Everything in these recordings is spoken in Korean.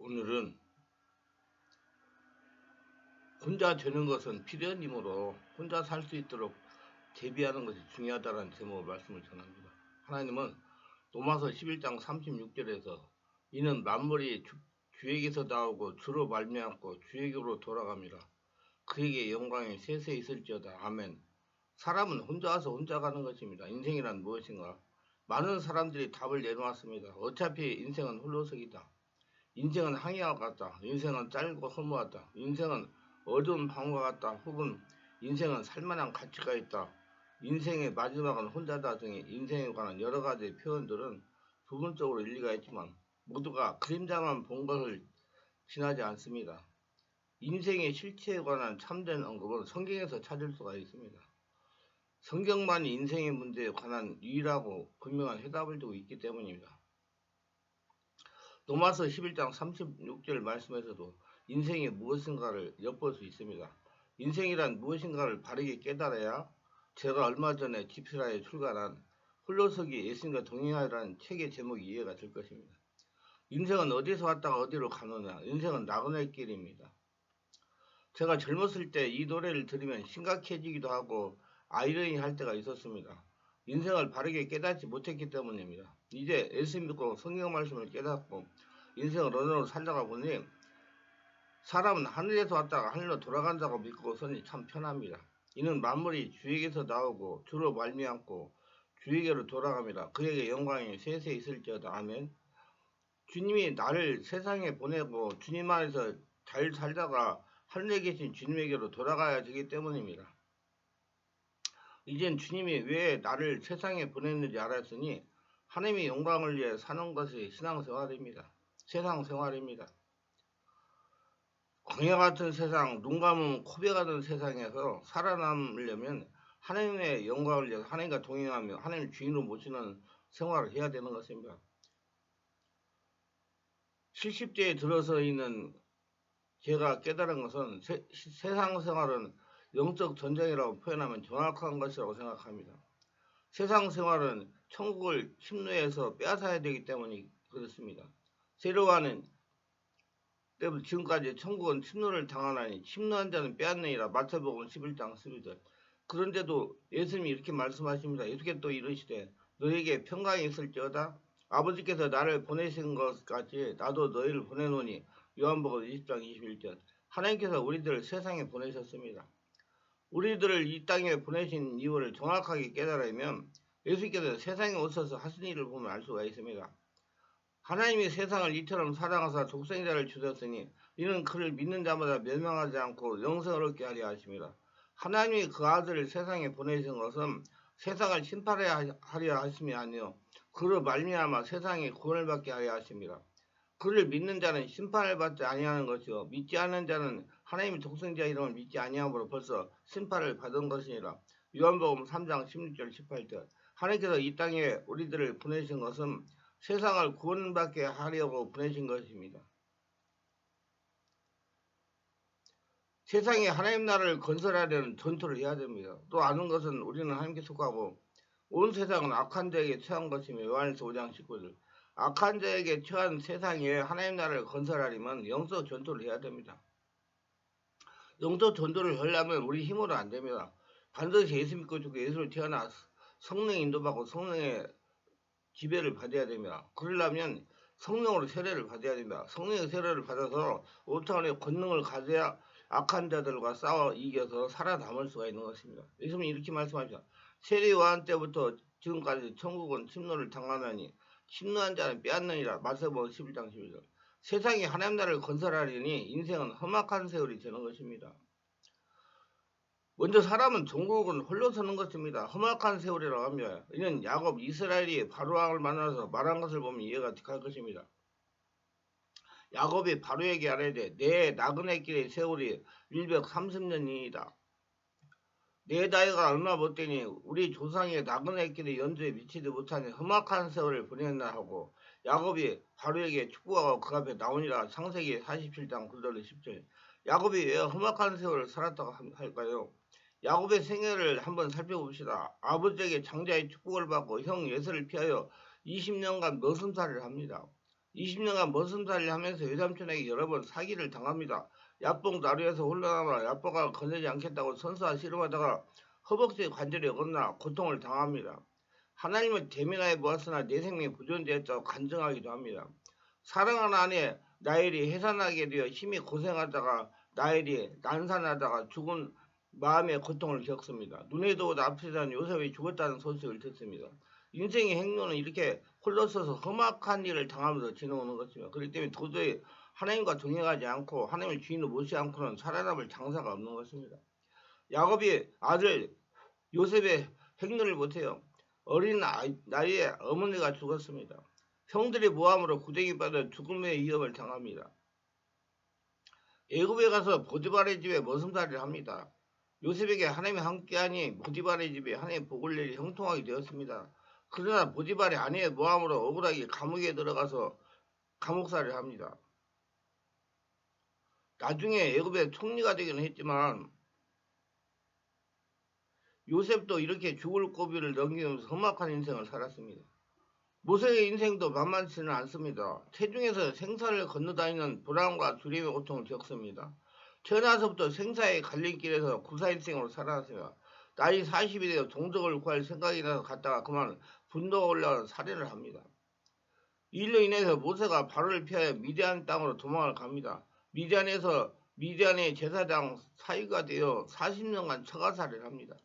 오늘은 혼자 되는 것은 필연이므로 혼자 살 수 있도록 대비하는 것이 중요하다는 제목의 말씀을 전합니다. 하나님은 로마서 11장 36절에서 이는 만물이 주에게서 나오고 주로 말미암고 주에게로 돌아갑니다. 그에게 영광이 세세 있을지어다. 아멘. 사람은 혼자 와서 혼자 가는 것입니다. 인생이란 무엇인가? 많은 사람들이 답을 내놓았습니다. 어차피 인생은 홀로서기다. 인생은 항해와 같다. 인생은 짧고 허무하다. 인생은 어두운 방과 같다. 혹은 인생은 살만한 가치가 있다. 인생의 마지막은 혼자다 등의 인생에 관한 여러 가지 표현들은 부분적으로 일리가 있지만 모두가 그림자만 본 것을 지나지 않습니다. 인생의 실체에 관한 참된 언급은 성경에서 찾을 수가 있습니다. 성경만이 인생의 문제에 관한 유일하고 분명한 해답을 두고 있기 때문입니다. 로마서 11장 36절 말씀에서도 인생이 무엇인가를 엿볼 수 있습니다. 인생이란 무엇인가를 바르게 깨달아야 제가 얼마 전에 집필하에 출간한 홀로서기 예수님과 동행하라는 책의 제목이 이해가 될 것입니다. 인생은 어디서 왔다가 어디로 가느냐. 인생은 나그네 길입니다. 제가 젊었을 때 이 노래를 들으면 심각해지기도 하고 아이러니할 때가 있었습니다. 인생을 바르게 깨닫지 못했기 때문입니다. 이제 예수 믿고 성경 말씀을 깨닫고 인생을 언어로 살다가 보니 사람은 하늘에서 왔다가 하늘로 돌아간다고 믿고서니 참 편합니다. 이는 만물이 주에게서 나오고 주로 말미암고 주에게로 돌아갑니다. 그에게 영광이 세세 있을지어다. 아멘. 주님이 나를 세상에 보내고 주님 안에서 잘 살다가 하늘에 계신 주님에게로 돌아가야 되기 때문입니다. 이젠 주님이 왜 나를 세상에 보냈는지 알았으니 하나님의 영광을 위해 사는 것이 신앙생활입니다. 세상생활입니다. 광야 같은 세상, 눈 감으면 코베 같은 세상에서 살아남으려면 하나님의 영광을 위해서 하나님과 동행하며 하나님을 주인으로 모시는 생활을 해야 되는 것입니다. 70대에 들어서 있는 제가 깨달은 것은 세상 생활은 영적 전쟁이라고 표현하면 정확한 것이라고 생각합니다. 세상 생활은 천국을 침노해서 빼앗아야 되기 때문에 그렇습니다. 세례요한은 때부터 지금까지 천국은 침노를 당하나니 침노한 자는 빼앗느니라. 마태복음 11장 12절. 그런데도 예수님이 이렇게 말씀하십니다. 예수께서 또 이르시되 너에게 평강이 있을지어다. 아버지께서 나를 보내신 것 같이 나도 너희를 보내노니. 요한복음 20장 21절. 하나님께서 우리들을 세상에 보내셨습니다. 우리들을 이 땅에 보내신 이유를 정확하게 깨달으면 예수께서 세상에 오셔서 하신 일을 보면 알 수가 있습니다. 하나님이 세상을 이처럼 사랑하사 독생자를 주셨으니 이는 그를 믿는 자마다 멸망하지 않고 영생을 얻게 하려 하십니다. 하나님이 그 아들을 세상에 보내신 것은 세상을 심판하려 하심이 아니요 그로 말미암아 세상에 구원을 받게 하려 하십니다. 그를 믿는 자는 심판을 받지 아니하는 것이요 믿지 않는 자는 하나님의 독생자 이름을 믿지 아니함으로 벌써 심판을 받은 것이니라. 요한복음 3장 16절 18절. 하나님께서 이 땅에 우리들을 보내신 것은 세상을 구원받게 하려고 보내신 것입니다. 세상에 하나님 나라를 건설하려는 전투를 해야 됩니다. 또 아는 것은 우리는 하나님께 속하고 온 세상은 악한 자에게 처한 것이며 요한일서 5장 19절. 악한 자에게 처한 세상에 하나님 나라를 건설하려면 영적 전투를 해야 됩니다. 영적 전투를 하려면 우리 힘으로 안 됩니다. 반드시 예수 믿고 죽고 예수를 태어나 성령 인도받고 성령의 지배를 받아야 됩니다. 그러려면 성령으로 세례를 받아야 됩니다. 성령의 세례를 받아서 오타원의 권능을 가져야 악한 자들과 싸워 이겨서 살아남을 수가 있는 것입니다. 예수님이 이렇게 말씀하셨죠. 세례 요한 때부터 지금까지 천국은 침노를 당하나니 침노한 자는 빼앗느니라. 마태복음 11장 11절. 세상이 하나님 나라를 건설하려니 인생은 험악한 세월이 되는 것입니다. 먼저 사람은 종국은 홀로 서는 것입니다. 험악한 세월이라고 합니다. 이는 야곱 이스라엘이 바로왕을 만나서 말한 것을 보면 이해가 갈 것입니다. 야곱이 바로에게 아뢰되 내 나그네 길의 세월이 130년이다. 내 나이가 얼마 못되니 우리 조상의 나그네 길의 연주에 미치지 못하니 험악한 세월을 보냈나 하고 야곱이 바로에게 축복하고 그 앞에 나오니라. 창세기 47장 9절 10절. 야곱이 왜 험악한 세월을 살았다고 할까요? 야곱의 생애를 한번 살펴봅시다. 아버지에게 장자의 축복을 받고 형 예서를 피하여 20년간 머슴살이를 합니다. 20년간 머슴살이를 하면서 외삼촌에게 여러 번 사기를 당합니다. 야뽕 나루에서 홀라나라 야뽕가 건네지 않겠다고 선수와 씨름하다가 허벅지 관절이 어긋나 고통을 당합니다. 하나님을 대면하여 보았으나 내 생명이 부존되었다고 간증하기도 합니다. 사랑하는 아내 나엘이 해산하게 되어 힘이 고생하다가 나엘이 난산하다가 죽은 마음의 고통을 겪습니다. 눈에도 아프던 요셉이 죽었다는 소식을 듣습니다. 인생의 행로는 이렇게 홀로 서서 험악한 일을 당하면서 지나오는 것입니다. 그렇기 때문에 도저히 하나님과 동행하지 않고 하나님을 주인으로 모시지 않고는 살아남을 장사가 없는 것입니다. 야곱이 아들 요셉의 행로를 못해요. 어린 나이에 어머니가 죽었습니다. 형들의 모함으로 구덩이 빠져 죽음의 위협을 당합니다. 애굽에 가서 보디발의 집에 머슴살이를 합니다. 요셉에게 하나님이 함께하니 보디발의 집에 하나님의 복을 내리 형통하게 되었습니다. 그러나 보디발의 아내의 모함으로 억울하게 감옥에 들어가서 감옥살이를 합니다. 나중에 애굽의 총리가 되기는 했지만 요셉도 이렇게 죽을 고비를 넘기면서 험악한 인생을 살았습니다. 모세의 인생도 만만치는 않습니다. 태중에서 생사를 건너다니는 불안과 두려움의 고통을 겪습니다. 태어나서부터 생사의 갈림길에서 구사일생으로 살아왔습니다. 나이 40이 되어 동족을 구할 생각이 나서 갔다가 그만 분노가 올라와 살인을 합니다. 이 일로 인해서 모세가 바로를 피하여 미디안 땅으로 도망을 갑니다. 미디안에서 미디안의 제사장 사위가 되어 40년간 처가살이를 합니다.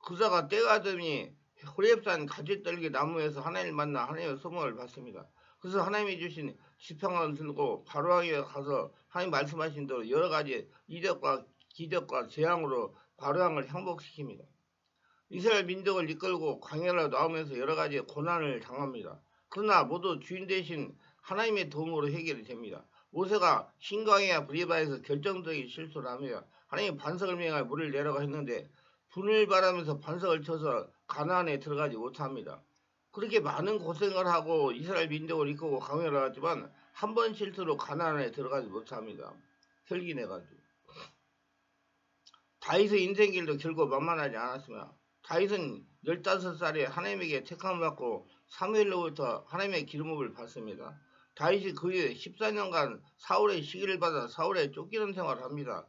그자가 때가 되니 호렙산 가지떨기 나무에서 하나님을 만나 하나님의 소망을 받습니다. 그래서 하나님이 주신 지팡이를 들고 바로왕에 가서 하나님 말씀하신 대로 여러 가지 이적과 기적과 재앙으로 바로왕을 항복시킵니다. 이스라엘 민족을 이끌고 광야로 나오면서 여러 가지 고난을 당합니다. 그러나 모두 주인 대신 하나님의 도움으로 해결이 됩니다. 모세가 신광야 브리바에서 결정적인 실수를 하며 하나님 반석을 명할 물을 내라고 했는데 분을 바라면서 반석을 쳐서 가나안에 들어가지 못합니다. 그렇게 많은 고생을 하고 이스라엘 민족을 이끌고 광야로 갔지만 한 번 실수로 가나안에 들어가지 못합니다. 혈기내가지고. 다윗의 인생길도 결국 만만하지 않았습니다. 다윗은 15살에 하나님에게 택함을 받고 사무엘로부터 하나님의 기름부을 받습니다. 다윗이 그 후에 14년간 사울의 시기를 받아 사울에 쫓기는 생활을 합니다.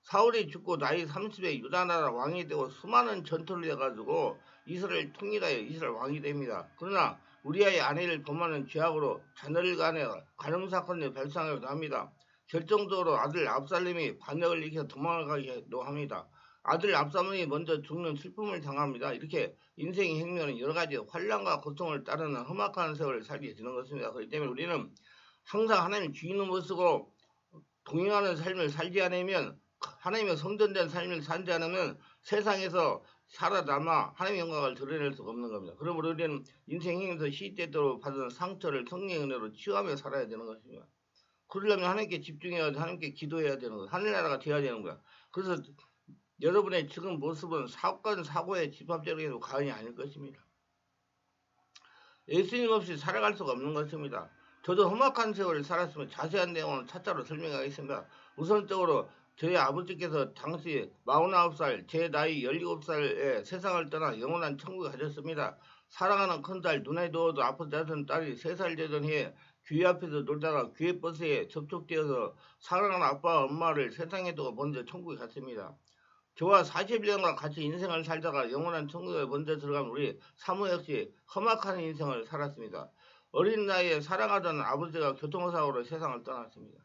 사울이 죽고 나이 30에 유다나라 왕이 되고 수많은 전투를 해가지고 이스라엘 통일하여 이스라엘 왕이 됩니다. 그러나 우리아의 아내를 범하는 죄악으로 자녀를 간에 간음 사건이 발생하기도 합니다. 결정적으로 아들 압살롬이 반역을 일으켜 도망을 가기도 합니다. 아들 압살롬이 먼저 죽는 슬픔을 당합니다. 이렇게 인생의 행면은 여러 가지 환난과 고통을 따르는 험악한 세월을 살게 되는 것입니다. 그렇기 때문에 우리는 항상 하나님 주인을 모시고 동행하는 삶을 살지 않으면 하나님의 성전된 삶을 살지 않으면 세상에서 살아남아 하나님의 영광을 드러낼 수가 없는 겁니다. 그러므로 우리는 인생에서 시대대로 받은 상처를 성령의 은혜로 치유하며 살아야 되는 것입니다. 그러려면 하나님께 집중해야 돼, 하나님께 기도해야 되는 거야. 하늘나라가 되어야 되는 거야. 그래서 여러분의 지금 모습은 사건, 사고의 집합적으로 가언이 아닐 것입니다. 예수님 없이 살아갈 수가 없는 것입니다. 저도 험악한 세월을 살았으면 자세한 내용은 차자로 설명하겠습니다. 우선적으로 저희 아버지께서 당시 49살, 제 나이 17살에 세상을 떠나 영원한 천국에 가셨습니다. 사랑하는 큰딸, 눈에 넣어도 아프지 않던 딸이 3살 되던 해에 교회 앞에서 놀다가 교회 버스에 접촉되어서 사랑하는 아빠와 엄마를 세상에 두고 먼저 천국에 갔습니다. 저와 41년간 같이 인생을 살다가 영원한 천국에 먼저 들어간 우리 사모 역시 험악한 인생을 살았습니다. 어린 나이에 사랑하던 아버지가 교통사고로 세상을 떠났습니다.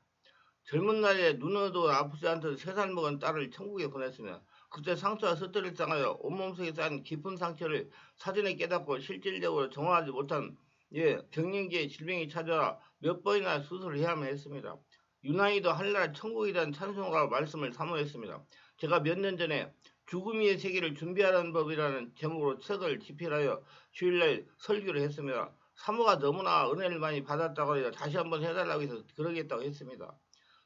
젊은 나이에 눈에도 아프지 않던 3살 먹은 딸을 천국에 보냈으며 그때 상처와 스트레스를 당하여 온몸속에 쌓인 깊은 상처를 사전에 깨닫고 실질적으로 정화하지 못한 경련기의 질병이 찾아와 몇 번이나 수술을 해야만 했습니다. 유난히도 하늘나라 천국에 대한 찬송과 말씀을 사모했습니다. 제가 몇 년 전에 죽음의 세계를 준비하는 법이라는 제목으로 책을 집필하여 주일날 설교를 했습니다. 사모가 너무나 은혜를 많이 받았다고 해서 다시 한번 해달라고 해서 그러겠다고 했습니다.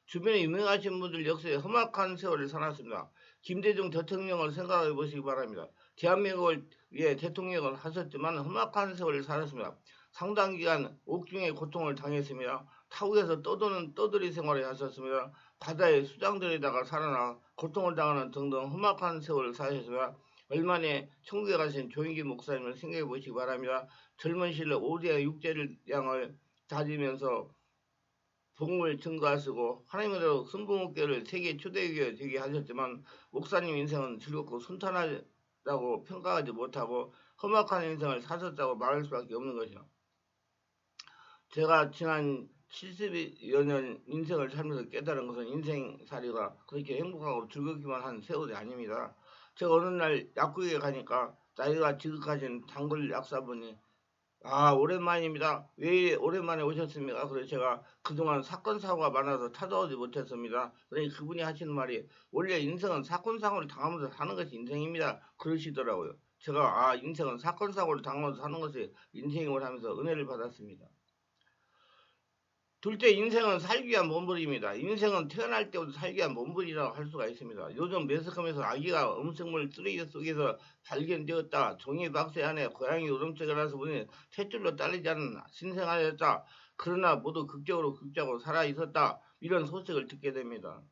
주변에 유명하신 분들 역시 험악한 세월을 살았습니다. 김대중 대통령을 생각해 보시기 바랍니다. 대한민국을 위해 대통령을 하셨지만 험악한 세월을 살았습니다. 상당 기간 옥중의 고통을 당했습니다. 타국에서 떠도는 떠돌이 생활을 하셨습니다. 바다의 수장들에다가 살아나 고통을 당하는 등등 험악한 세월을 사셨습니다. 얼마 전에 천국에 가신 조인기 목사님을 생각해 보시기 바랍니다. 젊은 시절 5대 육제를 양을 다지면서 복음을 증거하시고 하나님으로 순부목교를 세계 초대교회 되게 하셨지만 목사님 인생은 즐겁고 순탄하다고 평가하지 못하고 험악한 인생을 사셨다고 말할 수밖에 없는 것이요. 제가 지난 70여 년 인생을 살면서 깨달은 것은 인생살이가 그렇게 행복하고 즐겁기만 한 세월이 아닙니다. 제가 어느 날 약국에 가니까 나이가 지극하신 단골 약사분이 오랜만입니다. 왜 오랜만에 오셨습니까? 그래서 제가 그동안 사건 사고가 많아서 찾아오지 못했습니다. 그러니 그분이 하시는 말이 원래 인생은 사건 사고를 당하면서 사는 것이 인생입니다. 그러시더라고요. 제가 인생은 사건 사고를 당하면서 사는 것이 인생임을 하면서 은혜를 받았습니다. 둘째, 인생은 살기 위한 몸부림입니다. 인생은 태어날 때부터 살기 위한 몸부림이라고 할 수가 있습니다. 요즘 매스컴에서 아기가 음식물 쓰레기 속에서 발견되었다. 종이 박스 안에 고양이 울음소리가 나서 보니 탯줄로 딸리지 않은 신생아였다. 그러나 모두 극적으로 극적으로 살아있었다. 이런 소식을 듣게 됩니다.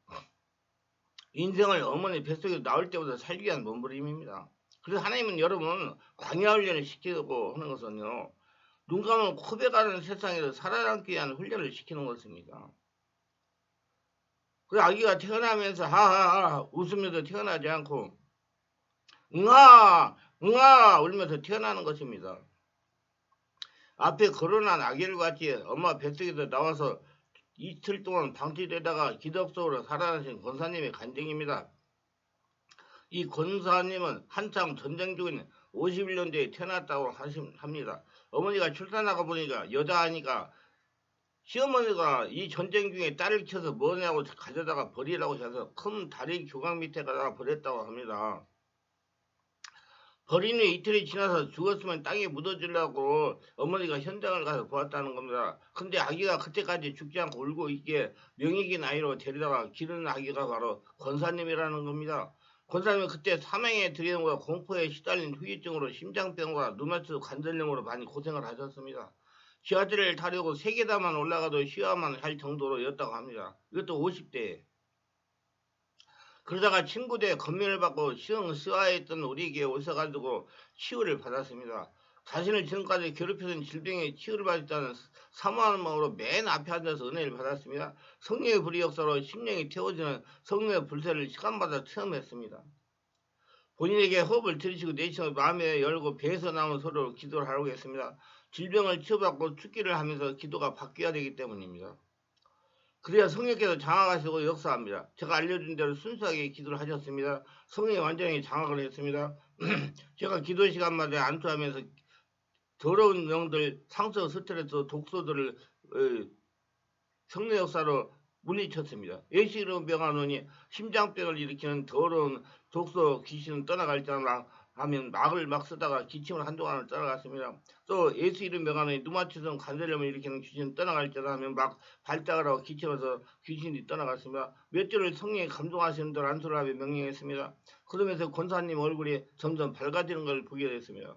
인생을 어머니 뱃속에서 나올 때부터 살기 위한 몸부림입니다. 그래서 하나님은 여러분 광야 훈련을 시키고 하는 것은요. 눈 감으면 코백하는 세상에서 살아남기 위한 훈련을 시키는 것입니다. 그 아기가 태어나면서 하하하 웃으면서 태어나지 않고 응아 응아 울면서 태어나는 것입니다. 앞에 거론한 아기를 같이 엄마 뱃속에서 나와서 이틀 동안 방치되다가 기적 속으로 살아나신 권사님의 간증입니다. 이 권사님은 한창 전쟁 중인 51년대에 태어났다고 합니다. 어머니가 출산하고 보니까 여자아니까 시어머니가 이 전쟁 중에 딸을 키워서 뭐냐고 가져다가 버리라고 해서 큰 다리 교각 밑에 가다가 버렸다고 합니다. 버린 후 이틀이 지나서 죽었으면 땅에 묻어주려고 어머니가 현장을 가서 보았다는 겁니다. 근데 아기가 그때까지 죽지 않고 울고 있기에 명의긴 아이로 데리다가 기르는 아기가 바로 권사님이라는 겁니다. 권사님은 그때 사망의 두려움과 공포에 시달린 후유증으로 심장병과 루마티스 관절염으로 많이 고생을 하셨습니다. 지하철을 타려고 3계단만 올라가도 쉬어야만 할 정도로였다고 합니다. 이것도 50대에. 그러다가 친구들의 건면을 받고 시흥 스와했던 우리에게 오셔가지고 치유를 받았습니다. 자신을 지금까지 괴롭히던 질병에 치유를 받았다는 사모하는 마음으로 맨 앞에 앉아서 은혜를 받았습니다. 성령의 불의 역사로 심령이 태워지는 성령의 불세를 시간마다 체험했습니다. 본인에게 호흡을 들이쉬고 내쉬고 마음에 열고 배에서 나오는 소리로 기도를 하라고 했습니다. 질병을 치유받고 죽기를 하면서 기도가 바뀌어야 되기 때문입니다. 그래야 성령께서 장악하시고 역사합니다. 제가 알려준 대로 순수하게 기도를 하셨습니다. 성령이 완전히 장악을 했습니다. 제가 기도 시간마다 안수하면서 더러운 영들, 상처, 스트레스, 독소들을 성령 역사로 물리쳤습니다. 예수로 병하노니 심장병을 일으키는 더러운 독소 귀신은 떠나갈 자라 하면 막을 막 쓰다가 기침을 한동안을 떠나갔습니다. 또 예수 이름 명하노니 누마치성 관절염을 일으키는 귀신은 떠나갈 자라 하면 막 발작을 하고 기침해서 귀신이 떠나갔습니다. 몇 주를 성령이 감동하시는 대로 안수를 하며 명령했습니다. 그러면서 권사님 얼굴이 점점 밝아지는 걸 보게 됐습니다.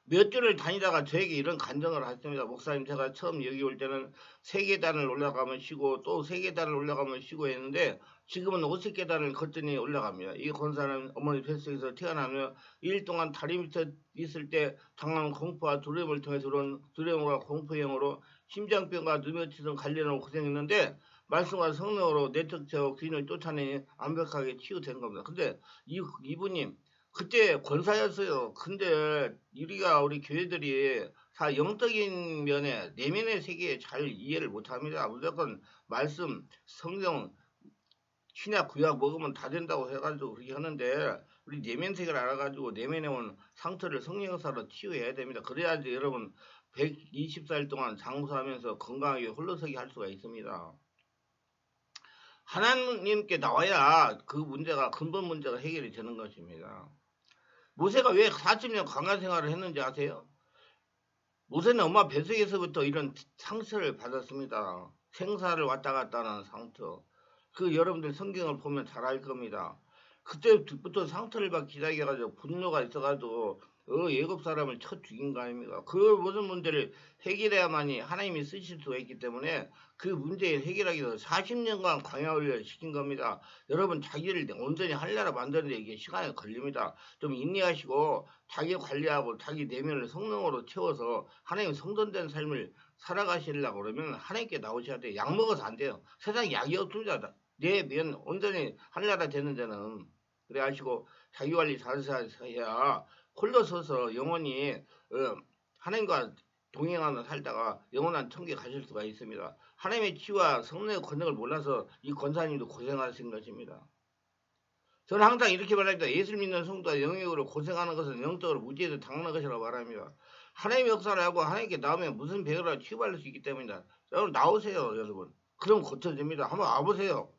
몇 주를 다니다가 저에게 이런 간증을 하십니다. 목사님, 제가 처음 여기 올 때는 3계단을 올라가면 쉬고 또 3계단을 올라가면 쉬고 했는데 지금은 50계단을 걷더니 올라갑니다. 이 권사는 어머니 뱃속에서 태어나며 2일 동안 다리 밑에 있을 때 당한 공포와 두려움을 통해서 그런 두려움과 공포형으로 심장병과 누메티성 관련으로 고생했는데 말씀과 성령으로 내적체와 귀인을 쫓아내니 완벽하게 치유된 겁니다. 근데 이분이 그때 권사였어요. 근데 우리 교회들이 다 영적인 면에 내면의 세계에 잘 이해를 못합니다. 무조건 말씀, 성경, 신약, 구약 먹으면 다 된다고 해가지고 그렇게 하는데 우리 내면 세계를 알아가지고 내면에 온 상처를 성령 역사로 치유해야 됩니다. 그래야지 여러분 120살 동안 장수하면서 건강하게 홀로서기 할 수가 있습니다. 하나님께 나와야 그 문제가 근본 문제가 해결이 되는 것입니다. 모세가 왜 40년 광야 생활을 했는지 아세요? 모세는 엄마 뱃속에서부터 이런 상처를 받았습니다. 생사를 왔다 갔다 하는 상처. 그 여러분들 성경을 보면 잘 알 겁니다. 그때부터 상처를 받기 시작해가지고 분노가 있어가지고 예굽 사람을 쳐 죽인 거 아닙니까? 그 모든 문제를 해결해야만이 하나님이 쓰실 수가 있기 때문에 그 문제를 해결하기 위해서 40년간 광야 훈련을 시킨 겁니다. 여러분 자기를 온전히 하려라 만드는데 이게 시간이 걸립니다. 좀 인내하시고 자기 관리하고 자기 내면을 성령으로 채워서 하나님 성전된 삶을 살아가시려고 그러면 하나님께 나오셔야 돼요. 약 먹어서 안 돼요. 세상에 약이 없습니다. 내면 온전히 하려라 되는 데는 그래 하시고 자기 관리 잘해서 해야 홀로 서서 영원히 하나님과 동행하며 살다가 영원한 천국에 가실 수가 있습니다. 하나님의 치와 성령의 권능을 몰라서 이 권사님도 고생하신 것입니다. 저는 항상 이렇게 말합니다. 예수 믿는 성도가 영역으로 고생하는 것은 영적으로 무지에도 당하는 것이라고 말합니다. 하나님의 역사를 하고 하나님께 나오면 무슨 배우라 치유받을 수 있기 때문이다. 여러분 나오세요 여러분. 그럼 고쳐집니다. 한번 와보세요.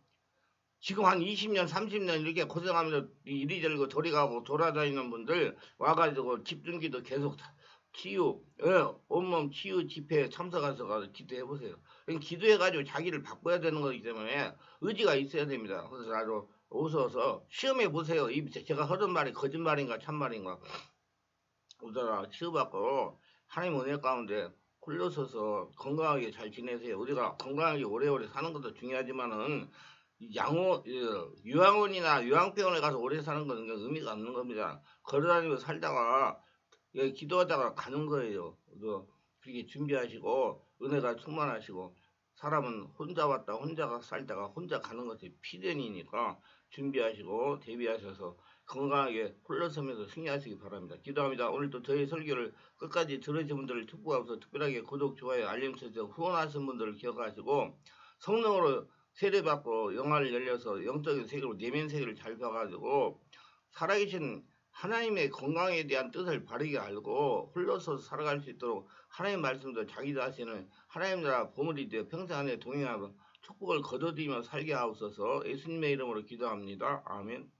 지금 한 20년, 30년 이렇게 고생하면서 이리저리 저리 가고 돌아다니는 분들 와가지고 집중기도 계속 치유, 온몸 치유 집회에 참석해서 기도해보세요. 기도해가지고 자기를 바꿔야 되는 거기 때문에 의지가 있어야 됩니다. 그래서 나도 오셔서 시험해보세요. 제가 하던 말이 거짓말인가 참말인가. 오더라 치유받고 하나님 은혜 가운데 홀려서서 건강하게 잘 지내세요. 우리가 건강하게 오래오래 사는 것도 중요하지만은 유황원이나 유황병원에 가서 오래 사는 건 의미가 없는 겁니다. 걸어다니며 살다가 기도하다가 가는 거예요. 그렇게 준비하시고 은혜가 충만하시고 사람은 혼자 왔다 혼자가 살다가 혼자 가는 것이 필연이니까 준비하시고 대비하셔서 건강하게 홀러서면서 승리하시기 바랍니다. 기도합니다. 오늘도 저희 설교를 끝까지 들으신 분들을 축복하면서 특별하게 구독, 좋아요, 알림 설정 후원하신 분들을 기억하시고 성령으로 세례받고 영화를 열려서 영적인 세계로 내면 세계를 잘 봐가지고 살아계신 하나님의 건강에 대한 뜻을 바르게 알고 홀로서 살아갈 수 있도록 하나님 말씀도 자기 자신을 하나님 나라 보물이 되어 평생 안에 동행하고 축복을 거둬들이며 살게 하옵소서. 예수님의 이름으로 기도합니다. 아멘.